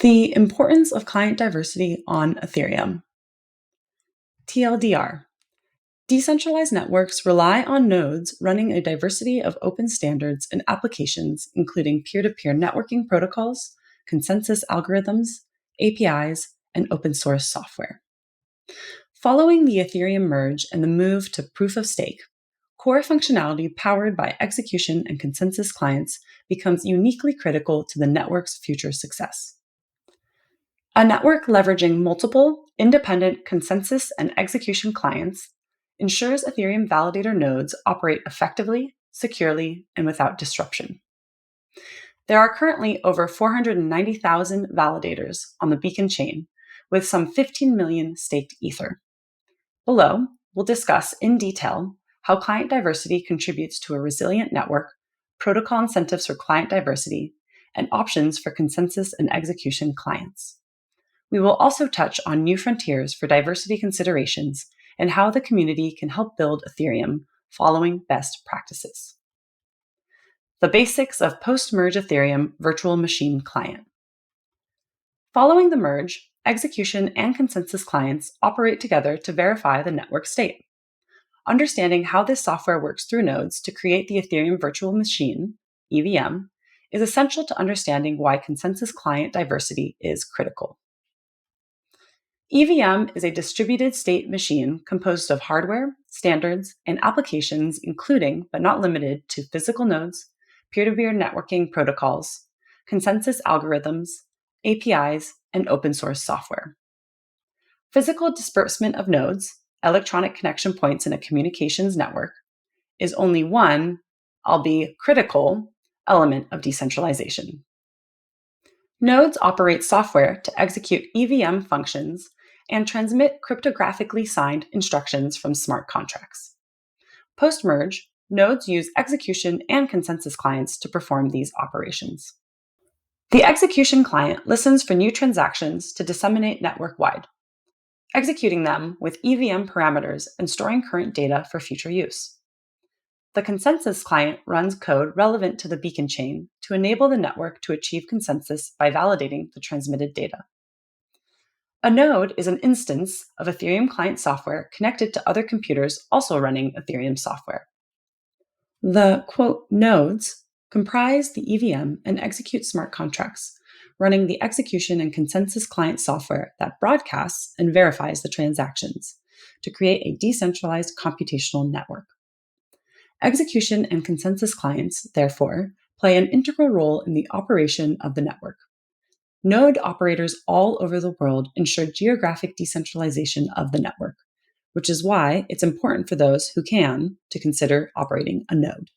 The importance of client diversity on Ethereum. TLDR. Decentralized networks rely on nodes running a diversity of open standards and applications, including peer-to-peer networking protocols, consensus algorithms, APIs, and open source software. Following the Ethereum Merge and the move to proof of stake, core functionality powered by execution and consensus clients becomes uniquely critical to the network's future success. A network leveraging multiple, independent consensus and execution clients ensures Ethereum validator nodes operate effectively, securely, and without disruption. There are currently over 490,000 validators on the Beacon chain, with some 15 million staked Ether. Below, we'll discuss in detail how client diversity contributes to a resilient network, protocol incentives for client diversity, and options for consensus and execution clients. We will also touch on new frontiers for diversity considerations and how the community can help build Ethereum following best practices. The basics of post-merge Ethereum virtual machine client. Following the merge, execution and consensus clients operate together to verify the network state. Understanding how this software works through nodes to create the Ethereum virtual machine, EVM, is essential to understanding why consensus client diversity is critical. EVM is a distributed state machine composed of hardware, standards, and applications including, but not limited to, physical nodes, peer-to-peer networking protocols, consensus algorithms, APIs, and open source software. Physical disbursement of nodes, electronic connection points in a communications network, is only one, albeit critical, element of decentralization. Nodes operate software to execute EVM functions and transmit cryptographically signed instructions from smart contracts. Post-merge, nodes use execution and consensus clients to perform these operations. The execution client listens for new transactions to disseminate network-wide, executing them with EVM parameters and storing current data for future use. The consensus client runs code relevant to the Beacon chain to enable the network to achieve consensus by validating the transmitted data. A node is an instance of Ethereum client software connected to other computers also running Ethereum software. The, quote, nodes comprise the EVM and execute smart contracts, running the execution and consensus client software that broadcasts and verifies the transactions to create a decentralized computational network. Execution and consensus clients, therefore, play an integral role in the operation of the network. Node operators all over the world ensure geographic decentralization of the network, which is why it's important for those who can to consider operating a node.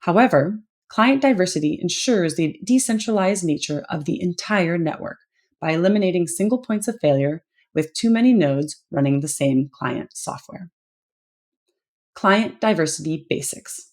However, client diversity ensures the decentralized nature of the entire network by eliminating single points of failure with too many nodes running the same client software. Client diversity basics.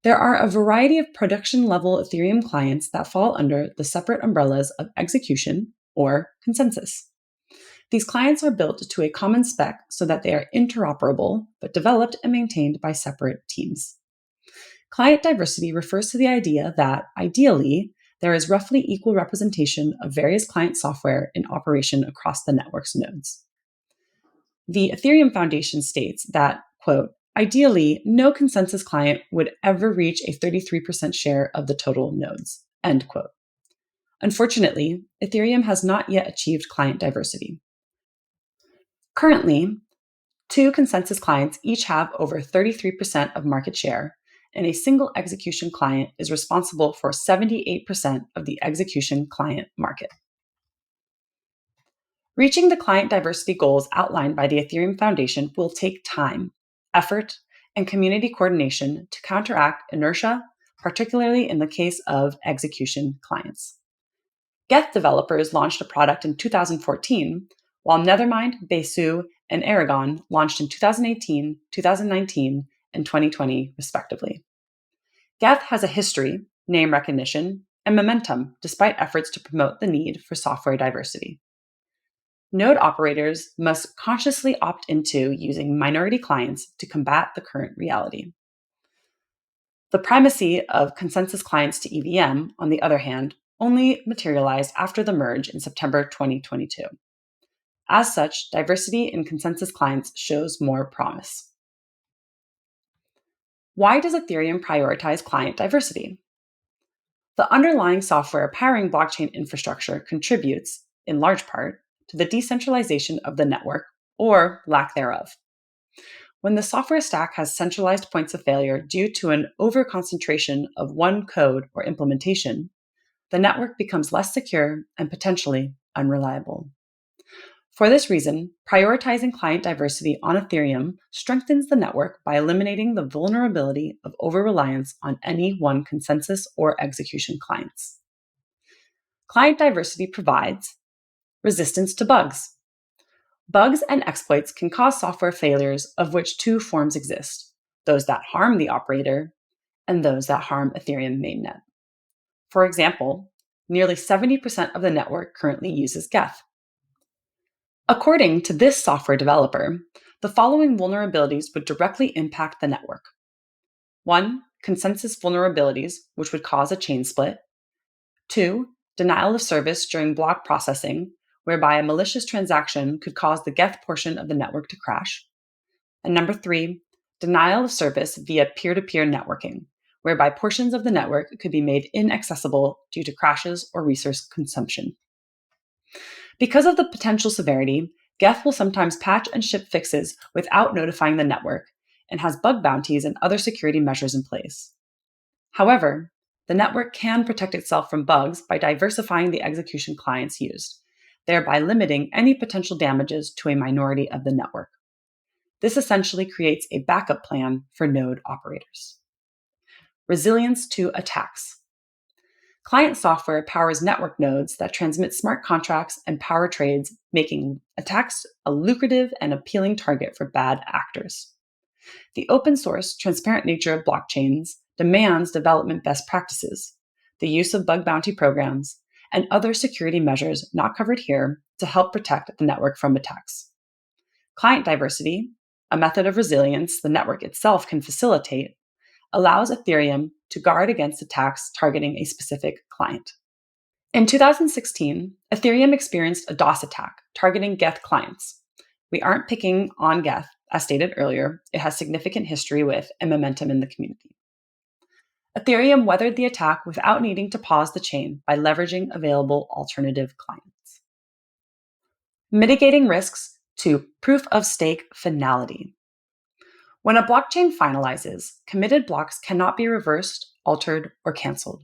There are a variety of production-level Ethereum clients that fall under the separate umbrellas of execution or consensus. These clients are built to a common spec so that they are interoperable, but developed and maintained by separate teams. Client diversity refers to the idea that, ideally, there is roughly equal representation of various client software in operation across the network's nodes. The Ethereum Foundation states that, quote, ideally, no consensus client would ever reach a 33% share of the total nodes, end quote. Unfortunately, Ethereum has not yet achieved client diversity. Currently, 2 consensus clients each have over 33% of market share, and a single execution client is responsible for 78% of the execution client market. Reaching the client diversity goals outlined by the Ethereum Foundation will take time, effort, and community coordination to counteract inertia, particularly in the case of execution clients. Geth developers launched a product in 2014, while Nethermind, Besu, and Aragon launched in 2018, 2019, and 2020, respectively. Geth has a history, name recognition, and momentum despite efforts to promote the need for software diversity. Node operators must consciously opt into using minority clients to combat the current reality. The primacy of consensus clients to EVM, on the other hand, only materialized after the merge in September 2022. As such, diversity in consensus clients shows more promise. Why does Ethereum prioritize client diversity? The underlying software powering blockchain infrastructure contributes, in large part, to the decentralization of the network, or lack thereof. When the software stack has centralized points of failure due to an overconcentration of one code or implementation, the network becomes less secure and potentially unreliable. For this reason, prioritizing client diversity on Ethereum strengthens the network by eliminating the vulnerability of over-reliance on any one consensus or execution clients. Client diversity provides resistance to bugs. Bugs and exploits can cause software failures, of which two forms exist: those that harm the operator and those that harm Ethereum mainnet. For example, nearly 70% of the network currently uses Geth. According to this software developer, the following vulnerabilities would directly impact the network. 1. Consensus vulnerabilities, which would cause a chain split. 2. Denial of service during block processing, whereby a malicious transaction could cause the Geth portion of the network to crash. And number 3, denial of service via peer-to-peer networking, whereby portions of the network could be made inaccessible due to crashes or resource consumption. Because of the potential severity, Geth will sometimes patch and ship fixes without notifying the network and has bug bounties and other security measures in place. However, the network can protect itself from bugs by diversifying the execution clients used, thereby limiting any potential damages to a minority of the network. This essentially creates a backup plan for node operators. Resilience to attacks. Client software powers network nodes that transmit smart contracts and power trades, making attacks a lucrative and appealing target for bad actors. The open source, transparent nature of blockchains demands development best practices, the use of bug bounty programs, and other security measures not covered here to help protect the network from attacks. Client diversity, a method of resilience the network itself can facilitate, allows Ethereum to guard against attacks targeting a specific client. In 2016, Ethereum experienced a DOS attack targeting Geth clients. We aren't picking on Geth, as stated earlier. It has significant history with and momentum in the community. Ethereum weathered the attack without needing to pause the chain by leveraging available alternative clients. Mitigating risks to proof-of-stake finality. When a blockchain finalizes, committed blocks cannot be reversed, altered, or canceled.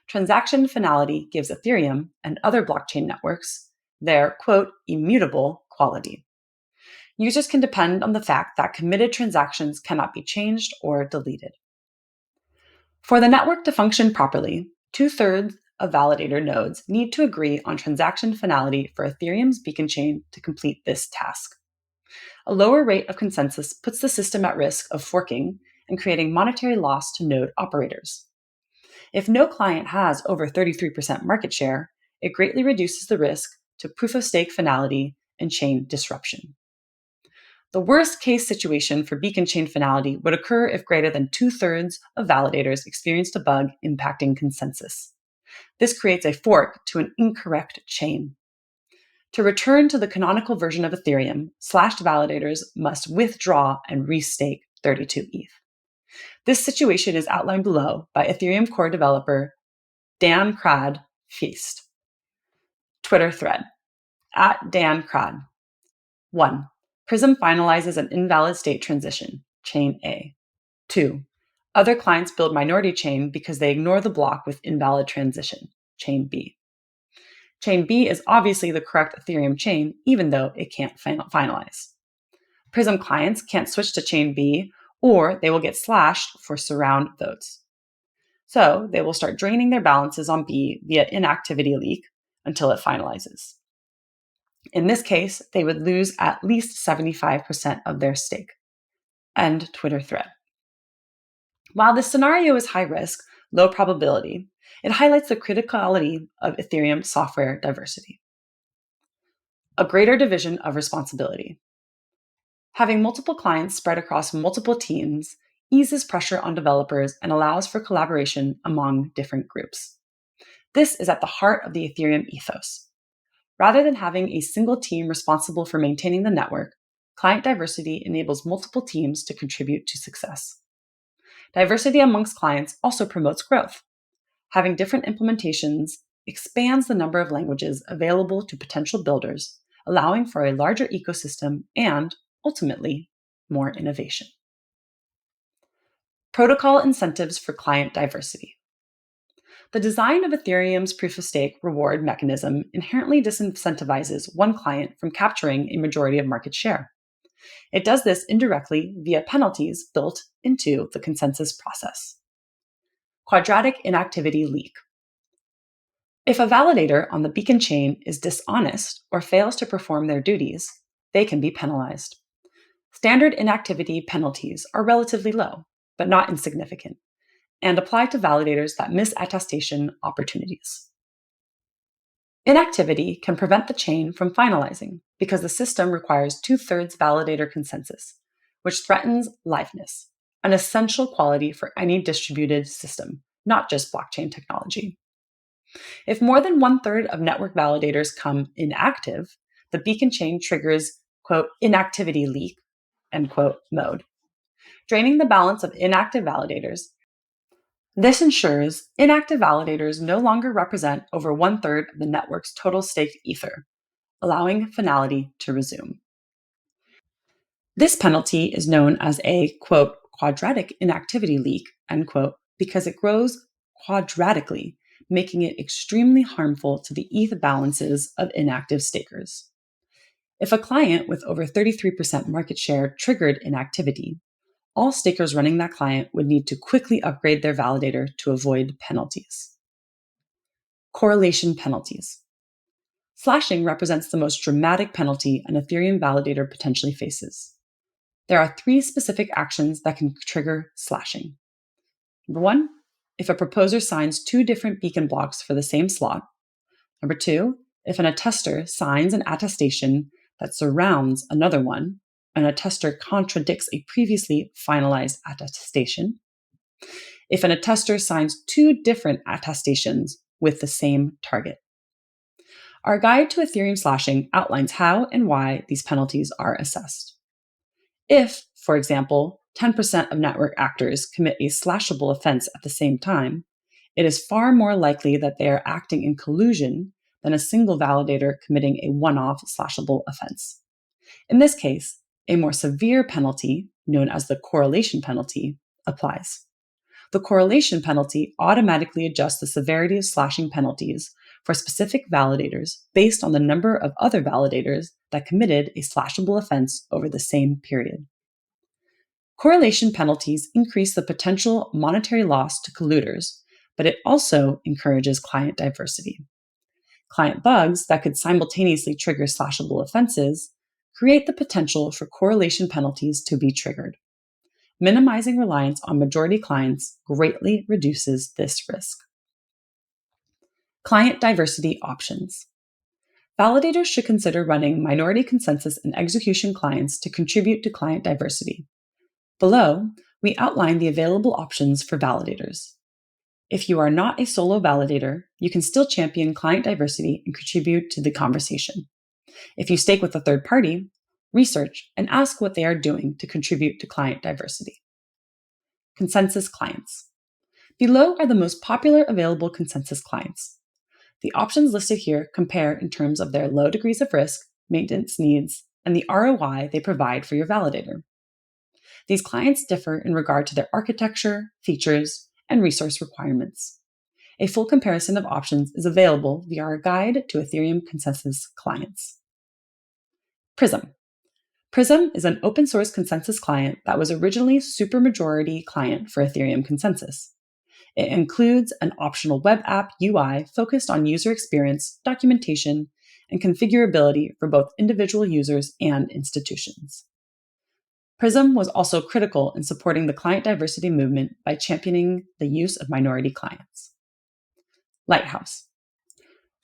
Transaction finality gives Ethereum and other blockchain networks their, quote, immutable quality. Users can depend on the fact that committed transactions cannot be changed or deleted. For the network to function properly, 2/3 of validator nodes need to agree on transaction finality for Ethereum's beacon chain to complete this task. A lower rate of consensus puts the system at risk of forking and creating monetary loss to node operators. If no client has over 33% market share, it greatly reduces the risk to proof-of-stake finality and chain disruption. The worst-case situation for beacon chain finality would occur if greater than 2/3 of validators experienced a bug impacting consensus. This creates a fork to an incorrect chain. To return to the canonical version of Ethereum, slashed validators must withdraw and restake 32 ETH. This situation is outlined below by Ethereum core developer Dan Crad Feast. Twitter thread, @DanCrad. 1. Prysm finalizes an invalid state transition, chain A. 2. Other clients build minority chain because they ignore the block with invalid transition, chain B. Chain B is obviously the correct Ethereum chain, even though it can't finalize. Prysm clients can't switch to chain B, or they will get slashed for surround votes. So they will start draining their balances on B via inactivity leak until it finalizes. In this case, they would lose at least 75% of their stake. End Twitter thread. While this scenario is high risk, low probability, it highlights the criticality of Ethereum software diversity. A greater division of responsibility. Having multiple clients spread across multiple teams eases pressure on developers and allows for collaboration among different groups. This is at the heart of the Ethereum ethos. Rather than having a single team responsible for maintaining the network, client diversity enables multiple teams to contribute to success. Diversity amongst clients also promotes growth. Having different implementations expands the number of languages available to potential builders, allowing for a larger ecosystem and, ultimately, more innovation. Protocol incentives for client diversity. The design of Ethereum's proof-of-stake reward mechanism inherently disincentivizes one client from capturing a majority of market share. It does this indirectly via penalties built into the consensus process. Quadratic inactivity leak. If a validator on the beacon chain is dishonest or fails to perform their duties, they can be penalized. Standard inactivity penalties are relatively low, but not insignificant, and apply to validators that miss attestation opportunities. Inactivity can prevent the chain from finalizing because the system requires 2/3 validator consensus, which threatens liveness, an essential quality for any distributed system, not just blockchain technology. If more than 1/3 of network validators come inactive, the beacon chain triggers, quote, inactivity leak, end quote, mode, draining the balance of inactive validators. This ensures inactive validators no longer represent over 1/3 of the network's total staked ether, allowing finality to resume. This penalty is known as a, quote, quadratic inactivity leak, end quote, because it grows quadratically, making it extremely harmful to the ETH balances of inactive stakers. If a client with over 33% market share triggered inactivity, all stakers running that client would need to quickly upgrade their validator to avoid penalties. Correlation penalties. Slashing represents the most dramatic penalty an Ethereum validator potentially faces. There are 3 specific actions that can trigger slashing. Number 1, if a proposer signs 2 different beacon blocks for the same slot. Number 2, if an attester signs an attestation that surrounds another one, an attester contradicts a previously finalized attestation. If an attester signs 2 different attestations with the same target. Our guide to Ethereum slashing outlines how and why these penalties are assessed. If, for example, 10% of network actors commit a slashable offense at the same time, it is far more likely that they are acting in collusion than a single validator committing a one-off slashable offense. In this case, a more severe penalty, known as the correlation penalty, applies. The correlation penalty automatically adjusts the severity of slashing penalties for specific validators based on the number of other validators that committed a slashable offense over the same period. Correlation penalties increase the potential monetary loss to colluders, but it also encourages client diversity. Client bugs that could simultaneously trigger slashable offenses create the potential for correlation penalties to be triggered. Minimizing reliance on majority clients greatly reduces this risk. Client diversity options. Validators should consider running minority consensus and execution clients to contribute to client diversity. Below, we outline the available options for validators. If you are not a solo validator, you can still champion client diversity and contribute to the conversation. If you stake with a third party, research and ask what they are doing to contribute to client diversity. Consensus clients. Below are the most popular available consensus clients. The options listed here compare in terms of their low degrees of risk, maintenance needs, and the ROI they provide for your validator. These clients differ in regard to their architecture, features, and resource requirements. A full comparison of options is available via our guide to Ethereum consensus clients. Prysm. Prysm is an open source consensus client that was originally a supermajority client for Ethereum consensus. It includes an optional web app UI focused on user experience, documentation, and configurability for both individual users and institutions. Prysm was also critical in supporting the client diversity movement by championing the use of minority clients. Lighthouse.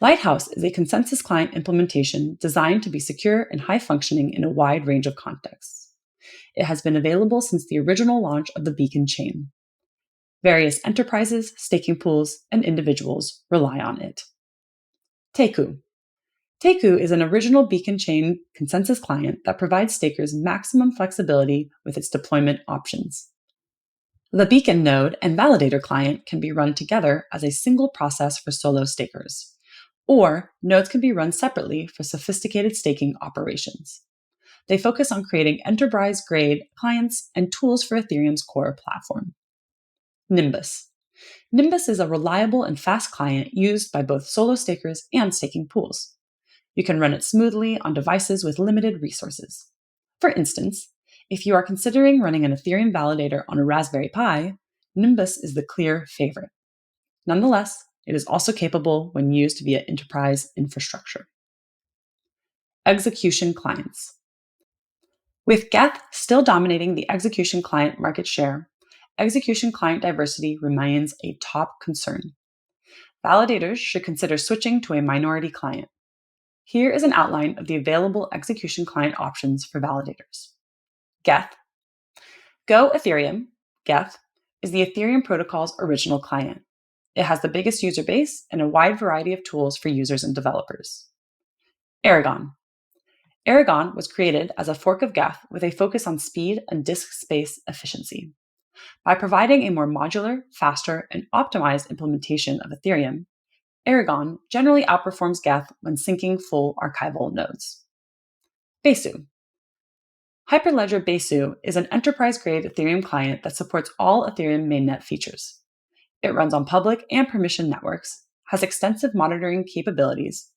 Lighthouse is a consensus client implementation designed to be secure and high-functioning in a wide range of contexts. It has been available since the original launch of the Beacon chain. Various enterprises, staking pools, and individuals rely on it. Teku. Teku is an original beacon chain consensus client that provides stakers maximum flexibility with its deployment options. The beacon node and validator client can be run together as a single process for solo stakers, or nodes can be run separately for sophisticated staking operations. They focus on creating enterprise-grade clients and tools for Ethereum's core platform. Nimbus. Nimbus is a reliable and fast client used by both solo stakers and staking pools. You can run it smoothly on devices with limited resources. For instance, if you are considering running an Ethereum validator on a Raspberry Pi, Nimbus is the clear favorite. Nonetheless, it is also capable when used via enterprise infrastructure. Execution clients. With Geth still dominating the execution client market share, execution client diversity remains a top concern. Validators should consider switching to a minority client. Here is an outline of the available execution client options for validators. Geth. Go Ethereum, Geth, is the Ethereum protocol's original client. It has the biggest user base and a wide variety of tools for users and developers. Aragon. Aragon was created as a fork of Geth with a focus on speed and disk space efficiency. By providing a more modular, faster, and optimized implementation of Ethereum, Aragon generally outperforms Geth when syncing full archival nodes. Besu. Hyperledger Besu is an enterprise-grade Ethereum client that supports all Ethereum mainnet features. It runs on public and permission networks, has extensive monitoring capabilities,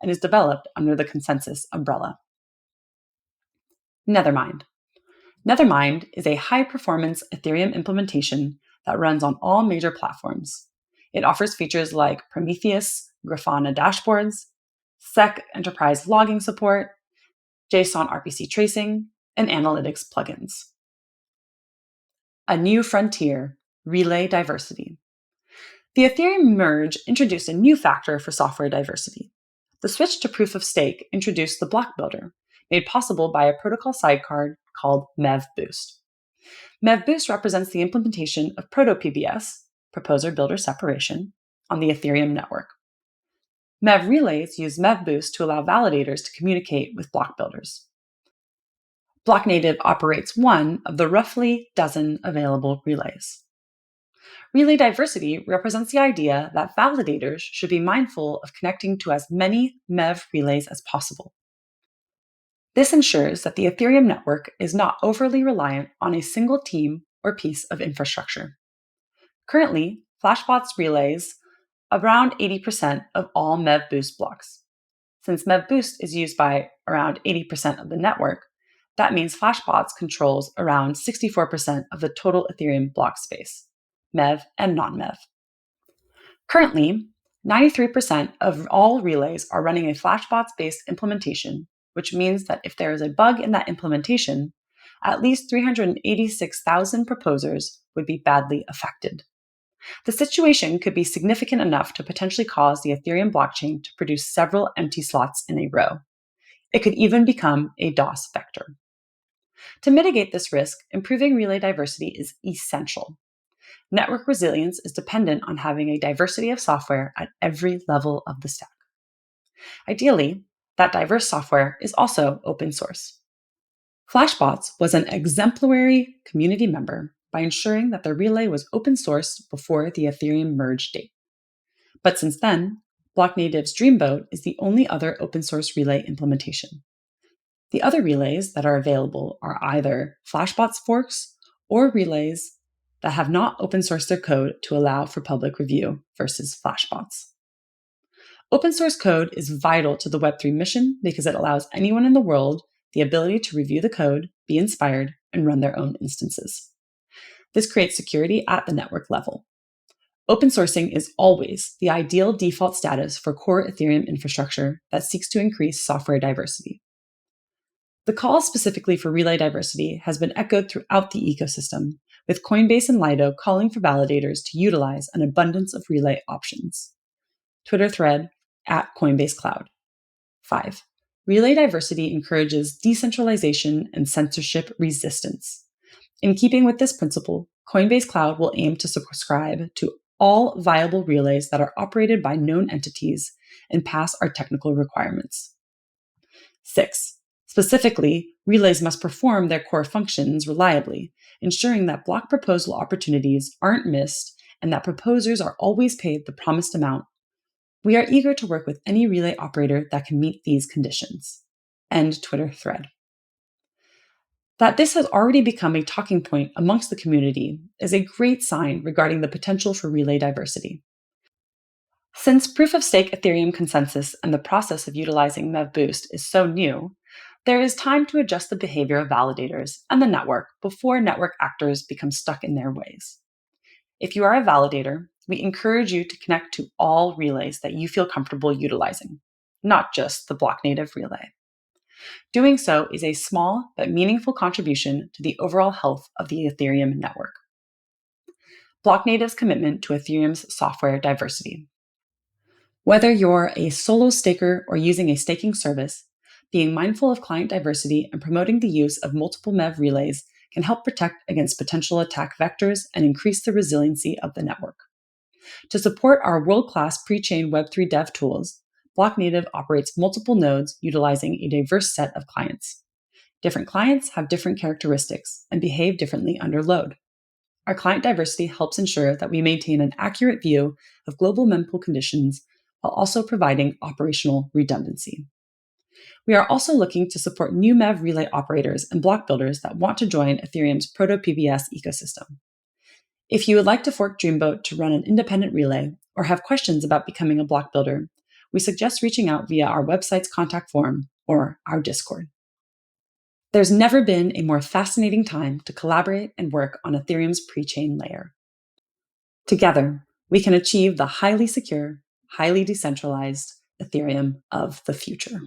and is developed under the Consensus umbrella. Nethermind. Nethermind is a high-performance Ethereum implementation that runs on all major platforms. It offers features like Prometheus, Grafana dashboards, SEC enterprise logging support, JSON RPC tracing, and analytics plugins. A new frontier, relay diversity. The Ethereum Merge introduced a new factor for software diversity. The switch to proof of stake introduced the block builder, made possible by a protocol sidecar called MEV Boost. MEV Boost represents the implementation of Proto-PBS, proposer-builder separation, on the Ethereum network. MEV relays use MEV Boost to allow validators to communicate with block builders. Blocknative operates one of the roughly dozen available relays. Relay diversity represents the idea that validators should be mindful of connecting to as many MEV relays as possible. This ensures that the Ethereum network is not overly reliant on a single team or piece of infrastructure. Currently, Flashbot's relays around 80% of all MEV Boost blocks. Since MEV Boost is used by around 80% of the network, that means Flashbots controls around 64% of the total Ethereum block space, MEV and non-MEV. Currently, 93% of all relays are running a Flashbots-based implementation, which means that if there is a bug in that implementation, at least 386,000 proposers would be badly affected. The situation could be significant enough to potentially cause the Ethereum blockchain to produce several empty slots in a row. It could even become a DOS vector. To mitigate this risk, improving relay diversity is essential. Network resilience is dependent on having a diversity of software at every level of the stack. Ideally, that diverse software is also open source. Flashbots was an exemplary community member by ensuring that the relay was open source before the Ethereum Merge date. But since then, Blocknative's Dreamboat is the only other open source relay implementation. The other relays that are available are either Flashbots forks or relays that have not open sourced their code to allow for public review versus Flashbots. Open source code is vital to the Web3 mission because it allows anyone in the world the ability to review the code, be inspired, and run their own instances. This creates security at the network level. Open sourcing is always the ideal default status for core Ethereum infrastructure that seeks to increase software diversity. The call specifically for relay diversity has been echoed throughout the ecosystem, with Coinbase and Lido calling for validators to utilize an abundance of relay options. Twitter thread @Coinbase Cloud. 5. Relay diversity encourages decentralization and censorship resistance. In keeping with this principle, Coinbase Cloud will aim to subscribe to all viable relays that are operated by known entities and pass our technical requirements. 6. Specifically, relays must perform their core functions reliably, ensuring that block proposal opportunities aren't missed and that proposers are always paid the promised amount. We are eager to work with any relay operator that can meet these conditions. End Twitter thread. That this has already become a talking point amongst the community is a great sign regarding the potential for relay diversity. Since proof-of-stake Ethereum consensus and the process of utilizing MEV Boost is so new, there is time to adjust the behavior of validators and the network before network actors become stuck in their ways. If you are a validator, we encourage you to connect to all relays that you feel comfortable utilizing, not just the Blocknative relay. Doing so is a small but meaningful contribution to the overall health of the Ethereum network. Blocknative's commitment to Ethereum's software diversity. Whether you're a solo staker or using a staking service, being mindful of client diversity and promoting the use of multiple MEV relays can help protect against potential attack vectors and increase the resiliency of the network. To support our world-class pre-chain Web3 dev tools, Blocknative operates multiple nodes utilizing a diverse set of clients. Different clients have different characteristics and behave differently under load. Our client diversity helps ensure that we maintain an accurate view of global mempool conditions while also providing operational redundancy. We are also looking to support new MEV relay operators and block builders that want to join Ethereum's proto-PBS ecosystem. If you would like to fork Dreamboat to run an independent relay or have questions about becoming a block builder, we suggest reaching out via our website's contact form or our Discord. There's never been a more fascinating time to collaborate and work on Ethereum's pre-chain layer. Together, we can achieve the highly secure, highly decentralized Ethereum of the future.